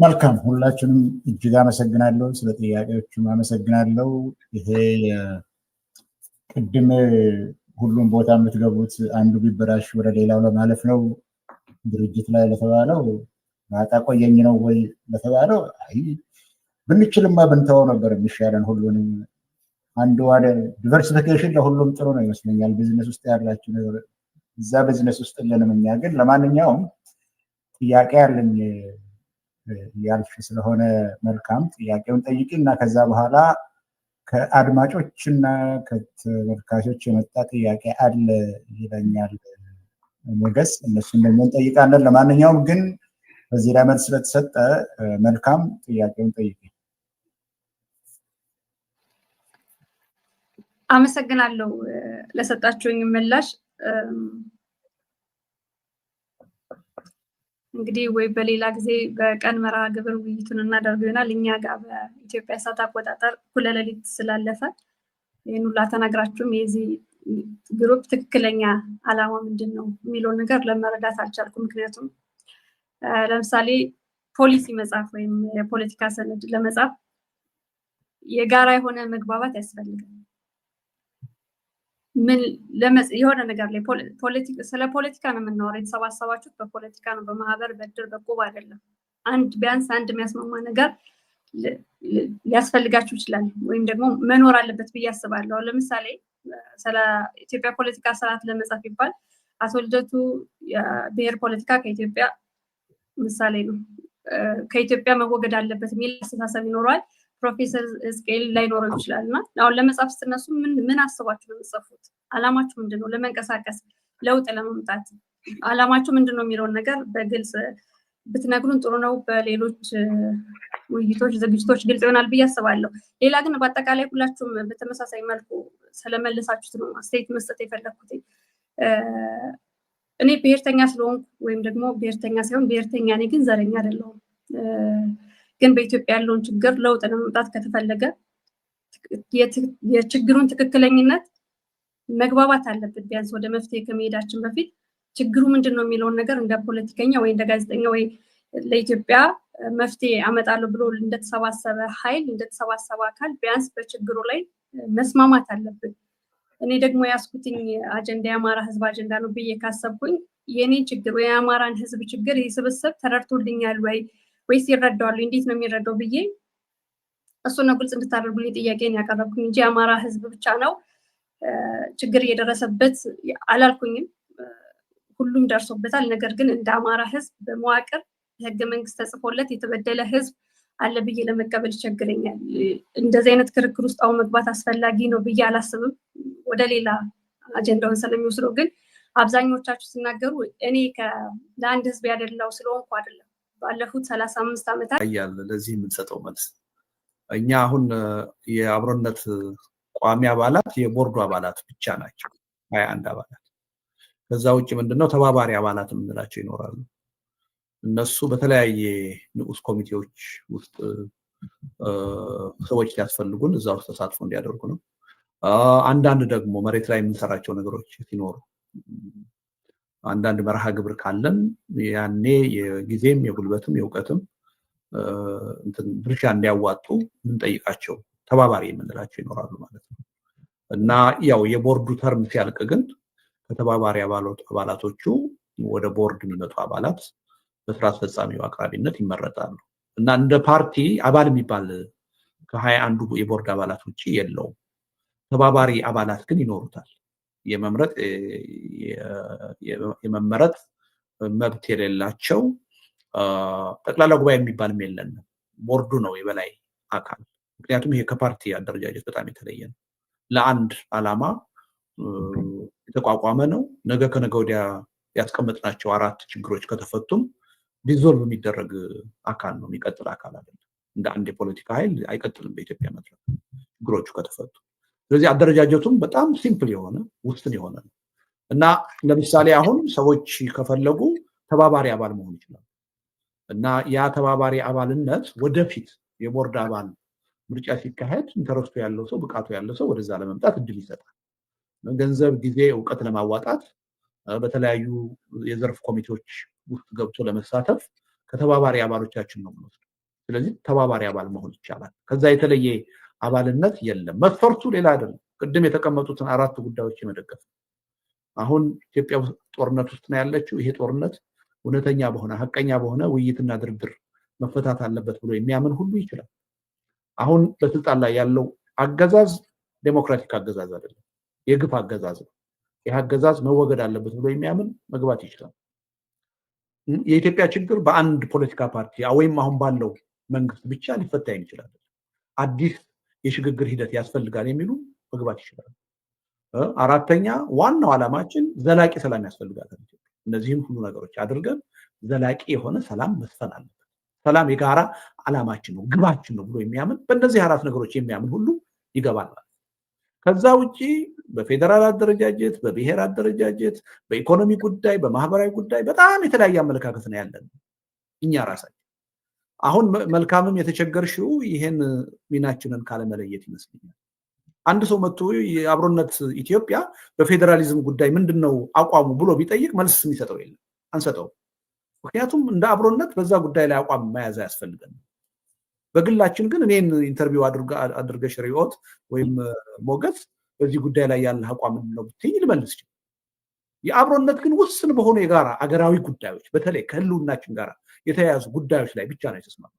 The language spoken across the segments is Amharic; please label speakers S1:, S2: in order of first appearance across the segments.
S1: መልካም ሁላችንም እጅግ አመሰግናለሁ። ስለ ጥያቄዎቹም አመሰግናለሁ። ይሄ ቅድም ሁሉም ቦታ የምትገቡት አንዱ ቢበላሽ ወደ ሌላው ለማለፍ ነው ድርጅት ላይ ለተባለው ማጣ ቆየኝ ነው ወይ ለተባለው አይ ብንችልማ ብንተወው ነበር የሚሻለን። ሁሉንም አንዱ ወደ ዲቨርሲፊኬሽን ለሁሉም ጥሩ ነው ይመስለኛል። ቢዝነስ ውስጥ ያላችሁ ነገር እዛ ቢዝነስ ውስጥ ለነመኛ ግን ለማንኛውም ጥያቄ ያለኝ ያልሽ ስለሆነ መልካም ጥያቄውን ጠይቂ እና ከዛ በኋላ ከአድማጮችና ከተመልካቾች የመጣ ጥያቄ አለ ይለኛል ሞገስ። እነሱን ደግሞ እንጠይቃለን። ለማንኛውም ግን በዚህ ላይ መልስ ስለተሰጠ መልካም ጥያቄውን ጠይቂ።
S2: አመሰግናለሁ ለሰጣችሁኝ ምላሽ። እንግዲህ ወይ በሌላ ጊዜ በቀን መርሃ ግብር ውይይቱን እናደርገው ይሆናል። እኛ ጋር በኢትዮጵያ ሰዓት አቆጣጠር እኩለ ሌሊት ስላለፈ ይህን ሁላ ተናግራችሁም የዚህ ግሩፕ ትክክለኛ ዓላማ ምንድን ነው የሚለው ነገር ለመረዳት አልቻልኩም። ምክንያቱም ለምሳሌ ፖሊሲ መጻፍ ወይም የፖለቲካ ሰነድ ለመጻፍ የጋራ የሆነ መግባባት ያስፈልጋል። ምን የሆነ ነገር ላይ ስለ ፖለቲካ ነው የምናወራው። የተሰባሰባችሁት በፖለቲካ ነው፣ በማህበር በድር በቁብ አይደለም። ቢያንስ አንድ የሚያስማማ ነገር ሊያስፈልጋችሁ ይችላል ወይም ደግሞ መኖር አለበት ብዬ አስባለሁ። ለምሳሌ ስለ ኢትዮጵያ ፖለቲካ ስርዓት ለመጻፍ ይባል አቶ ልደቱ የብሔር ፖለቲካ ከኢትዮጵያ ምሳሌ ነው፣ ከኢትዮጵያ መወገድ አለበት የሚል አስተሳሰብ ይኖረዋል። ፕሮፌሰር እስቄል ላይኖረው ይችላል። እና አሁን ለመጻፍ ስትነሱ ምን አስባችሁ ነው የምትጽፉት? አላማችሁ ምንድን ነው? ለመንቀሳቀስ ለውጥ ለመምጣት አላማችሁ ምንድን ነው የሚለውን ነገር በግልጽ ብትነግሩን ጥሩ ነው። በሌሎች ውይይቶች፣ ዝግጅቶች ግልጽ ይሆናል ብዬ አስባለሁ። ሌላ ግን በአጠቃላይ ሁላችሁም በተመሳሳይ መልኩ ስለመለሳችሁት ነው አስተያየት መስጠት የፈለግኩት። እኔ ብሔርተኛ ስለሆንኩ ወይም ደግሞ ብሔርተኛ ሳይሆን ብሔርተኛ ነኝ ግን ዘረኛ አይደለሁም። ግን በኢትዮጵያ ያለውን ችግር ለውጥ ለመምጣት ከተፈለገ የችግሩን ትክክለኝነት መግባባት አለብን። ቢያንስ ወደ መፍትሄ ከመሄዳችን በፊት ችግሩ ምንድን ነው የሚለውን ነገር እንደ ፖለቲከኛ ወይ እንደ ጋዜጠኛ ወይ ለኢትዮጵያ መፍትሄ አመጣለሁ ብሎ እንደተሰባሰበ ኃይል እንደተሰባሰበ አካል ቢያንስ በችግሩ ላይ መስማማት አለብን። እኔ ደግሞ ያስኩትኝ አጀንዳ የአማራ ህዝብ አጀንዳ ነው ብዬ ካሰብኩኝ የኔ ችግር ወይ የአማራን ህዝብ ችግር ይህ ስብስብ ተረድቶልኛል ወይስ ይረዳዋል? እንዴት ነው የሚረዳው ብዬ እሱን ነው ግልጽ እንድታደርጉልኝ ጥያቄን ያቀረብኩኝ እንጂ የአማራ ህዝብ ብቻ ነው ችግር እየደረሰበት አላልኩኝም። ሁሉም ደርሶበታል። ነገር ግን እንደ አማራ ህዝብ በመዋቅር ህገ መንግስት ተጽፎለት የተበደለ ህዝብ አለ ብዬ ለመቀበል ይቸግረኛል። እንደዚህ አይነት ክርክር ውስጥ አሁን መግባት አስፈላጊ ነው ብዬ አላስብም። ወደ ሌላ አጀንዳውን ስለሚወስደው ግን አብዛኞቻችሁ ሲናገሩ እኔ ለአንድ ህዝብ ያደላው ስለሆንኩ አይደለም። ባለፉት 35 ዓመታት
S3: ያያል ለዚህ የምንሰጠው መልስ እኛ አሁን የአብሮነት ቋሚ አባላት የቦርዱ አባላት ብቻ ናቸው 21 አባላት። ከዛ ውጭ ምንድነው ተባባሪ አባላት የምንላቸው ይኖራሉ። እነሱ በተለያየ ንዑስ ኮሚቴዎች ውስጥ ሰዎች ሊያስፈልጉን እዛ ውስጥ ተሳትፎ እንዲያደርጉ ነው። አንዳንድ ደግሞ መሬት ላይ የምንሰራቸው ነገሮች ሲኖሩ አንዳንድ መርሃ ግብር ካለን ያኔ የጊዜም የጉልበትም የእውቀትም ድርሻ እንዲያዋጡ የምንጠይቃቸው ተባባሪ የምንላቸው ይኖራሉ ማለት ነው። እና ያው የቦርዱ ተርም ሲያልቅ ግን ከተባባሪ አባላቶቹ ወደ ቦርድ የሚመጡ አባላት በስራ አስፈጻሚው አቅራቢነት ይመረጣሉ። እና እንደ ፓርቲ አባል የሚባል ከ21ዱ የቦርድ አባላት ውጪ የለውም። ተባባሪ አባላት ግን ይኖሩታል። የመመረጥ መብት የሌላቸው ጠቅላላ ጉባኤ የሚባልም የለንም። ቦርዱ ነው የበላይ አካል። ምክንያቱም ይሄ ከፓርቲ አደረጃጀት በጣም የተለየ ነው። ለአንድ ዓላማ የተቋቋመ ነው። ነገ ከነገ ወዲያ ያስቀመጥናቸው 4 ችግሮች ከተፈቱም ዲዞልቭ የሚደረግ አካል ነው፣ የሚቀጥል አካል አይደለም። እንደ አንድ የፖለቲካ ኃይል አይቀጥልም በኢትዮጵያ መድረክ ችግሮቹ ከተፈቱ። ስለዚህ አደረጃጀቱም በጣም ሲምፕል የሆነ ውስን የሆነ ነው እና ለምሳሌ አሁን ሰዎች ከፈለጉ ተባባሪ አባል መሆን ይችላል እና ያ ተባባሪ አባልነት ወደፊት የቦርድ አባል ምርጫ ሲካሄድ ኢንተረስቱ ያለው ሰው ብቃቱ ያለው ሰው ወደዛ ለመምጣት እድል ይሰጣል። ገንዘብ፣ ጊዜ፣ እውቀት ለማዋጣት በተለያዩ የዘርፍ ኮሚቴዎች ውስጥ ገብቶ ለመሳተፍ ከተባባሪ አባሎቻችን ነው የምንወስደው። ስለዚህ ተባባሪ አባል መሆን ይቻላል። ከዛ የተለየ አባልነት የለም። መስፈርቱ ሌላ አይደለም። ቅድም የተቀመጡትን አራቱ ጉዳዮች የመደገፍ አሁን ኢትዮጵያ ጦርነት ውስጥ ነው ያለችው። ይሄ ጦርነት እውነተኛ በሆነ ሐቀኛ በሆነ ውይይትና ድርድር መፈታት አለበት ብሎ የሚያምን ሁሉ ይችላል። አሁን በስልጣን ላይ ያለው አገዛዝ ዴሞክራቲክ አገዛዝ አይደለም፣ የግፍ አገዛዝ ነው። ይህ አገዛዝ መወገድ አለበት ብሎ የሚያምን መግባት ይችላል። የኢትዮጵያ ችግር በአንድ ፖለቲካ ፓርቲ ወይም አሁን ባለው መንግስት ብቻ ሊፈታ ይችላል። አዲስ የሽግግር ሂደት ያስፈልጋል የሚሉ መግባት ይችላል። አራተኛ ዋናው ዓላማችን ዘላቂ ሰላም ያስፈልጋል። እነዚህን ሁሉ ነገሮች አድርገን ዘላቂ የሆነ ሰላም መስፈን አለበት። ሰላም የጋራ ዓላማችን ነው፣ ግባችን ነው ብሎ የሚያምን በእነዚህ አራት ነገሮች የሚያምን ሁሉ ይገባል ማለት። ከዛ ውጪ በፌደራል አደረጃጀት፣ በብሔር አደረጃጀት፣ በኢኮኖሚ ጉዳይ፣ በማህበራዊ ጉዳይ በጣም የተለያየ አመለካከት ነው ያለን እኛ ራሳችን። አሁን መልካምም የተቸገርሽው ይሄን ሚናችንን ካለመለየት ይመስለኛል። አንድ ሰው መጥቶ የአብሮነት ኢትዮጵያ በፌደራሊዝም ጉዳይ ምንድነው አቋሙ ብሎ ቢጠይቅ መልስ የሚሰጠው የለም፣ አንሰጠው። ምክንያቱም እንደ አብሮነት በዛ ጉዳይ ላይ አቋም መያዝ ያስፈልገን። በግላችን ግን እኔን ኢንተርቪው አድርገሽ ሪዮት ወይም ሞገስ በዚህ ጉዳይ ላይ ያለ አቋም ነው ብትይ ልመልስ ይችላል። የአብሮነት ግን ውስን በሆኑ የጋራ አገራዊ ጉዳዮች በተለይ ከህልውናችን ጋር የተያያዙ ጉዳዮች ላይ ብቻ ነው የተስማማው።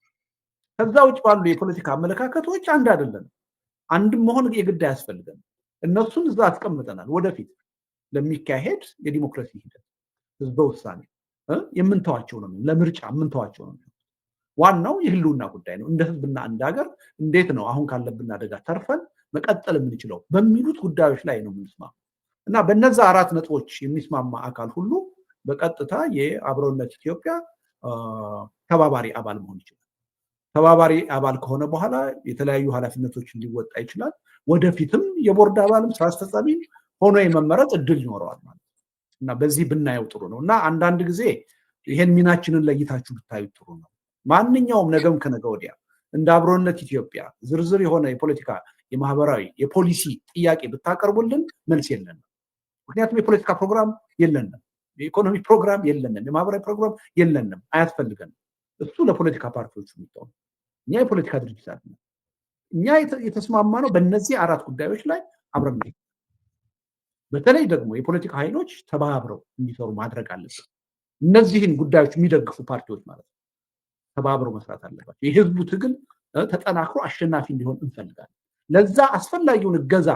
S3: ከዛ ውጭ ባሉ የፖለቲካ አመለካከቶች አንድ አይደለም። አንድም መሆን የግድ አያስፈልገን። እነሱን እዛ አስቀምጠናል። ወደፊት ለሚካሄድ የዲሞክራሲ ሂደት ህዝበ ውሳኔ የምንተዋቸው ነው፣ ለምርጫ የምንተዋቸው ነው። ዋናው የህልውና ጉዳይ ነው። እንደ ህዝብና እንደ ሀገር እንዴት ነው አሁን ካለብን አደጋ ተርፈን መቀጠል የምንችለው በሚሉት ጉዳዮች ላይ ነው የምንስማማው እና በነዛ አራት ነጥቦች የሚስማማ አካል ሁሉ በቀጥታ የአብሮነት ኢትዮጵያ ተባባሪ አባል መሆን ይችላል። ተባባሪ አባል ከሆነ በኋላ የተለያዩ ኃላፊነቶችን ሊወጣ ይችላል። ወደፊትም የቦርድ አባልም ስራ አስፈጻሚ ሆኖ የመመረጥ እድል ይኖረዋል ማለት እና በዚህ ብናየው ጥሩ ነው እና አንዳንድ ጊዜ ይሄን ሚናችንን ለይታችሁ ብታዩ ጥሩ ነው። ማንኛውም ነገም ከነገ ወዲያ እንደ አብሮነት ኢትዮጵያ ዝርዝር የሆነ የፖለቲካ የማህበራዊ የፖሊሲ ጥያቄ ብታቀርቡልን መልስ የለንም። ምክንያቱም የፖለቲካ ፕሮግራም የለንም፣ የኢኮኖሚ ፕሮግራም የለንም፣ የማህበራዊ ፕሮግራም የለንም፣ አያስፈልገንም። እሱ ለፖለቲካ ፓርቲዎች የሚተው። እኛ የፖለቲካ ድርጅት አይደለም። እኛ የተስማማ ነው በእነዚህ አራት ጉዳዮች ላይ አብረን ነው። በተለይ ደግሞ የፖለቲካ ኃይሎች ተባብረው እንዲሰሩ ማድረግ አለበት። እነዚህን ጉዳዮች የሚደግፉ ፓርቲዎች ማለት ነው ተባብረው መስራት አለባቸው። የህዝቡ ትግል ተጠናክሮ አሸናፊ እንዲሆን እንፈልጋለን። ለዛ አስፈላጊውን እገዛ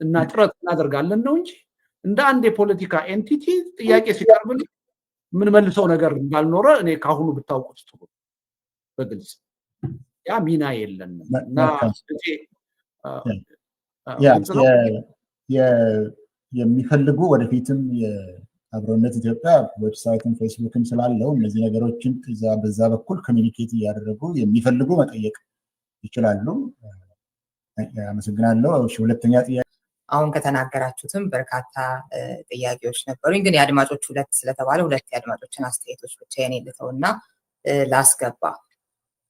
S3: እና ጥረት እናደርጋለን ነው እንጂ እንደ አንድ የፖለቲካ ኤንቲቲ ጥያቄ ሲቀርብን የምንመልሰው ነገር እንዳልኖረ እኔ ካሁኑ ብታውቁት ጥሩ። በግልጽ ያ ሚና የለንም እና
S1: የሚፈልጉ ወደፊትም የአብሮነት ኢትዮጵያ ዌብሳይትን ፌስቡክም ስላለው እነዚህ ነገሮችን በዛ በኩል ኮሚኒኬት እያደረጉ የሚፈልጉ መጠየቅ ይችላሉ። አመሰግናለሁ። ሁለተኛ ጥያቄ
S4: አሁን ከተናገራችሁትም በርካታ ጥያቄዎች ነበሩኝ፣ ግን የአድማጮች ሁለት ስለተባለ ሁለት የአድማጮችን አስተያየቶች ብቻ የኔ ልተውና ላስገባ።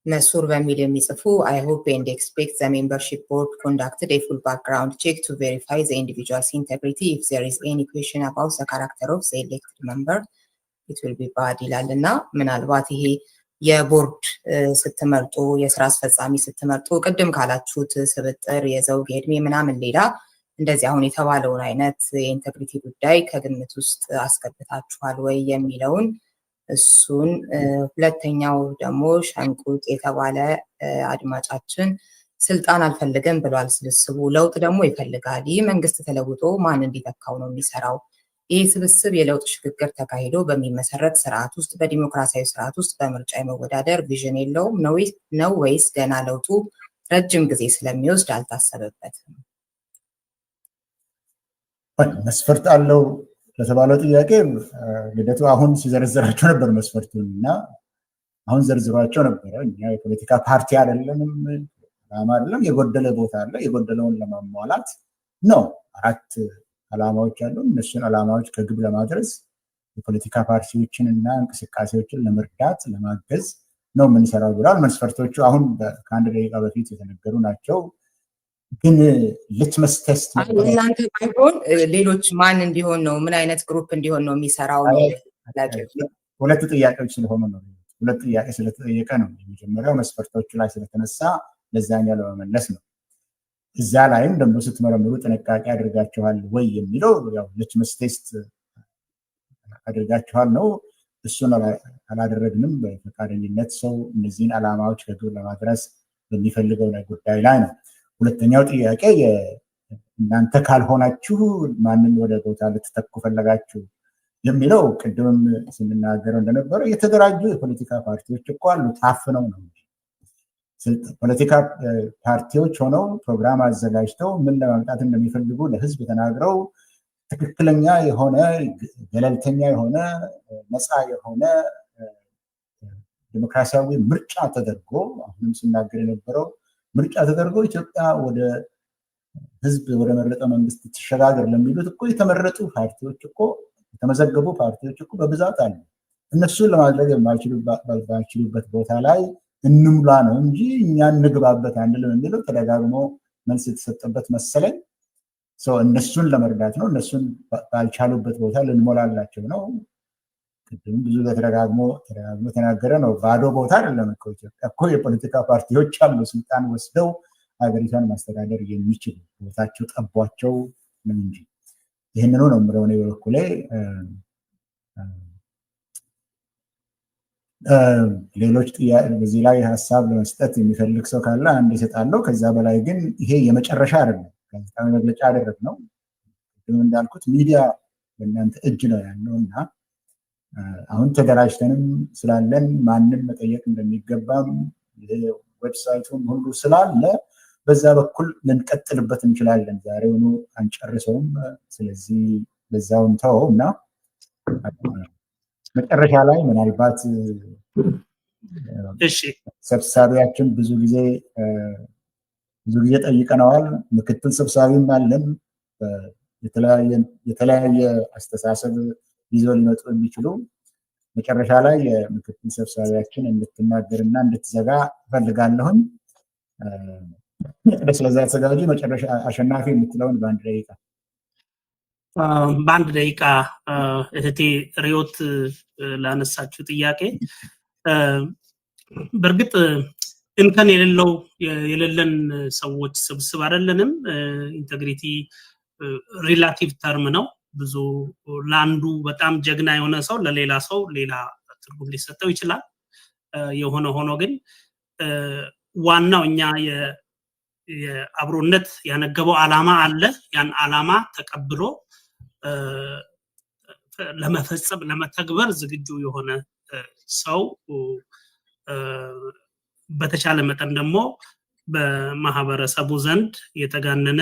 S4: መሱር በሚል የሚጽፉ I hope and expect the membership board conducted a full background check to verify the individual's integrity. If there is any question about the character of the elected member, it will be bad ይላልና ምናልባት ይሄ የቦርድ ስትመርጡ የስራ አስፈጻሚ ስትመርጡ ቅድም ካላችሁት ስብጥር የዘውግ ዕድሜ ምናምን ሌላ እንደዚህ አሁን የተባለውን አይነት የኢንተግሪቲ ጉዳይ ከግምት ውስጥ አስገብታችኋል ወይ የሚለውን እሱን። ሁለተኛው ደግሞ ሸንቁጥ የተባለ አድማጫችን ስልጣን አልፈልግም ብሏል ስብስቡ፣ ለውጥ ደግሞ ይፈልጋል። ይህ መንግስት ተለውጦ ማን እንዲተካው ነው የሚሰራው? ይህ ስብስብ የለውጥ ሽግግር ተካሂዶ በሚመሰረት ስርዓት ውስጥ በዲሞክራሲያዊ ስርዓት ውስጥ በምርጫ የመወዳደር ቪዥን የለውም ነው ወይስ ገና ለውጡ ረጅም ጊዜ ስለሚወስድ አልታሰበበትም?
S1: መስፈርት አለው ለተባለው ጥያቄ ልደቱ አሁን ሲዘረዝራቸው ነበር መስፈርቱን እና አሁን ዘርዝሯቸው ነበረ። እኛ የፖለቲካ ፓርቲ አይደለንም፣ ዓላማ አይደለም፣ የጎደለ ቦታ አለ። የጎደለውን ለማሟላት ነው። አራት ዓላማዎች አሉ። እነሱን ዓላማዎች ከግብ ለማድረስ የፖለቲካ ፓርቲዎችን እና እንቅስቃሴዎችን ለመርዳት ለማገዝ ነው የምንሰራው ብለዋል። መስፈርቶቹ አሁን ከአንድ ደቂቃ በፊት የተነገሩ ናቸው። ግን ልትመስ ቴስት
S4: እናንተ ባይሆን ሌሎች ማን እንዲሆን ነው ምን አይነት ግሩፕ እንዲሆን ነው የሚሰራው?
S1: ሁለት ጥያቄዎች ስለሆኑ ነው። ሁለት ጥያቄ ስለተጠየቀ ነው። የመጀመሪያው መስፈርቶቹ ላይ ስለተነሳ ለዛኛው ለመመለስ ነው። እዛ ላይም ደግሞ ስትመረምሩ ጥንቃቄ አድርጋችኋል ወይ የሚለው ያው ሊትመስ ቴስት አድርጋችኋል ነው። እሱን አላደረግንም። በፈቃደኝነት ሰው እነዚህን ዓላማዎች ከግብ ለማድረስ በሚፈልገው ጉዳይ ላይ ነው። ሁለተኛው ጥያቄ እናንተ ካልሆናችሁ ማንን ወደ ቦታ ልትተኩ ፈለጋችሁ የሚለው ቅድምም ስንናገረው እንደነበረው የተደራጁ የፖለቲካ ፓርቲዎች እኮ አሉ። ታፍነው ነው ፖለቲካ ፓርቲዎች ሆነው ፕሮግራም አዘጋጅተው ምን ለማምጣት እንደሚፈልጉ ለህዝብ ተናግረው ትክክለኛ የሆነ ገለልተኛ የሆነ ነፃ የሆነ ዲሞክራሲያዊ ምርጫ ተደርጎ አሁንም ሲናገር የነበረው ምርጫ ተደርጎ ኢትዮጵያ ወደ ህዝብ ወደ መረጠ መንግስት ትሸጋገር ለሚሉት እኮ የተመረጡ ፓርቲዎች እኮ የተመዘገቡ ፓርቲዎች እኮ በብዛት አሉ። እነሱን ለማድረግ የማይችሉበት ቦታ ላይ እንምላ ነው እንጂ እኛን እንግባበት አንልም የሚለው ተደጋግሞ መልስ የተሰጠበት መሰለኝ። እነሱን ለመርዳት ነው። እነሱን ባልቻሉበት ቦታ ልንሞላላቸው ነው። ቅድም ብዙ ተደጋግሞ ተናገረ ነው። ባዶ ቦታ አይደለም እኮ ኢትዮጵያ እኮ የፖለቲካ ፓርቲዎች አሉ ስልጣን ወስደው ሀገሪቷን ማስተዳደር የሚችሉ ቦታቸው ጠቧቸው ነው እንጂ ይህንኑ ነው የምለው እኔ በበኩሌ። ሌሎች በዚህ ላይ ሀሳብ ለመስጠት የሚፈልግ ሰው ካለ አንድ ይሰጣለሁ። ከዛ በላይ ግን ይሄ የመጨረሻ አይደለም። ጋዜጣዊ መግለጫ አደረግነው። እንዳልኩት ሚዲያ በእናንተ እጅ ነው ያለው እና አሁን ተደራጅተንም ስላለን ማንም መጠየቅ እንደሚገባም ዌብሳይቱን ሁሉ ስላለ በዛ በኩል ልንቀጥልበት እንችላለን። ዛሬውኑ አንጨርሰውም። ስለዚህ በዛውን ተው እና መጨረሻ ላይ ምናልባት ሰብሳቢያችን ብዙ ጊዜ ጠይቀነዋል። ምክትል ሰብሳቢም አለን። የተለያየ አስተሳሰብ ይዘው ሊመጡ የሚችሉ መጨረሻ ላይ የምክትል ሰብሳቢያችን እንድትናገርና እንድትዘጋ እፈልጋለሁኝ። ስለዛ ተዘጋጁ። መጨረሻ አሸናፊ የምትለውን
S5: በአንድ ደቂቃ እህቴ ሪዮት ላነሳችሁ ጥያቄ በእርግጥ እንከን የሌለን ሰዎች ስብስብ አይደለንም። ኢንቴግሪቲ ሪላቲቭ ተርም ነው። ብዙ ለአንዱ በጣም ጀግና የሆነ ሰው ለሌላ ሰው ሌላ ትርጉም ሊሰጠው ይችላል። የሆነ ሆኖ ግን ዋናው እኛ የአብሮነት ያነገበው ዓላማ አለ። ያን ዓላማ ተቀብሎ ለመፈጸም ለመተግበር ዝግጁ የሆነ ሰው በተቻለ መጠን ደግሞ በማህበረሰቡ ዘንድ የተጋነነ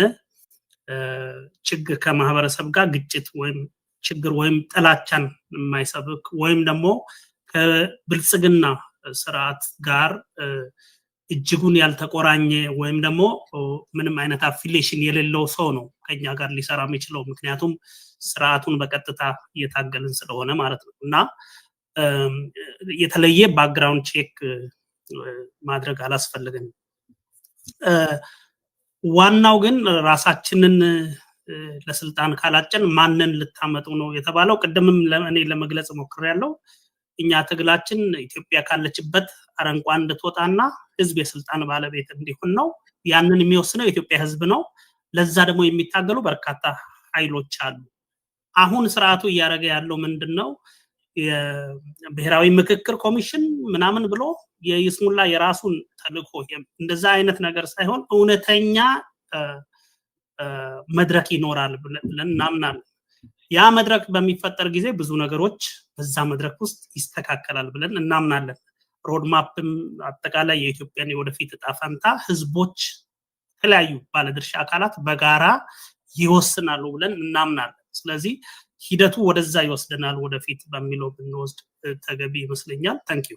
S5: ችግር ከማህበረሰብ ጋር ግጭት ወይም ችግር ወይም ጥላቻን የማይሰብክ ወይም ደግሞ ከብልጽግና ስርዓት ጋር እጅጉን ያልተቆራኘ ወይም ደግሞ ምንም አይነት አፊሊዬሽን የሌለው ሰው ነው ከኛ ጋር ሊሰራ የሚችለው። ምክንያቱም ስርዓቱን በቀጥታ እየታገልን ስለሆነ ማለት ነው እና የተለየ ባክግራውንድ ቼክ ማድረግ አላስፈልግም። ዋናው ግን ራሳችንን ለስልጣን ካላጨን ማንን ልታመጡ ነው የተባለው ቅድምም እኔ ለመግለጽ ሞክሬያለሁ። እኛ ትግላችን ኢትዮጵያ ካለችበት አረንቋ እንድትወጣና ህዝብ የስልጣን ባለቤት እንዲሆን ነው። ያንን የሚወስነው የኢትዮጵያ ህዝብ ነው። ለዛ ደግሞ የሚታገሉ በርካታ ኃይሎች አሉ። አሁን ስርዓቱ እያደረገ ያለው ምንድነው? የብሔራዊ ምክክር ኮሚሽን ምናምን ብሎ የይስሙላ የራሱን ተልእኮ እንደዛ አይነት ነገር ሳይሆን እውነተኛ መድረክ ይኖራል ብለን እናምናለን። ያ መድረክ በሚፈጠር ጊዜ ብዙ ነገሮች በዛ መድረክ ውስጥ ይስተካከላል ብለን እናምናለን። ሮድማፕም አጠቃላይ የኢትዮጵያን የወደፊት ዕጣ ፈንታ ህዝቦች የተለያዩ ባለድርሻ አካላት በጋራ ይወስናሉ ብለን እናምናለን። ስለዚህ ሂደቱ ወደዛ ይወስደናል ወደፊት በሚለው ብንወስድ ተገቢ ይመስለኛል። ታንኪዩ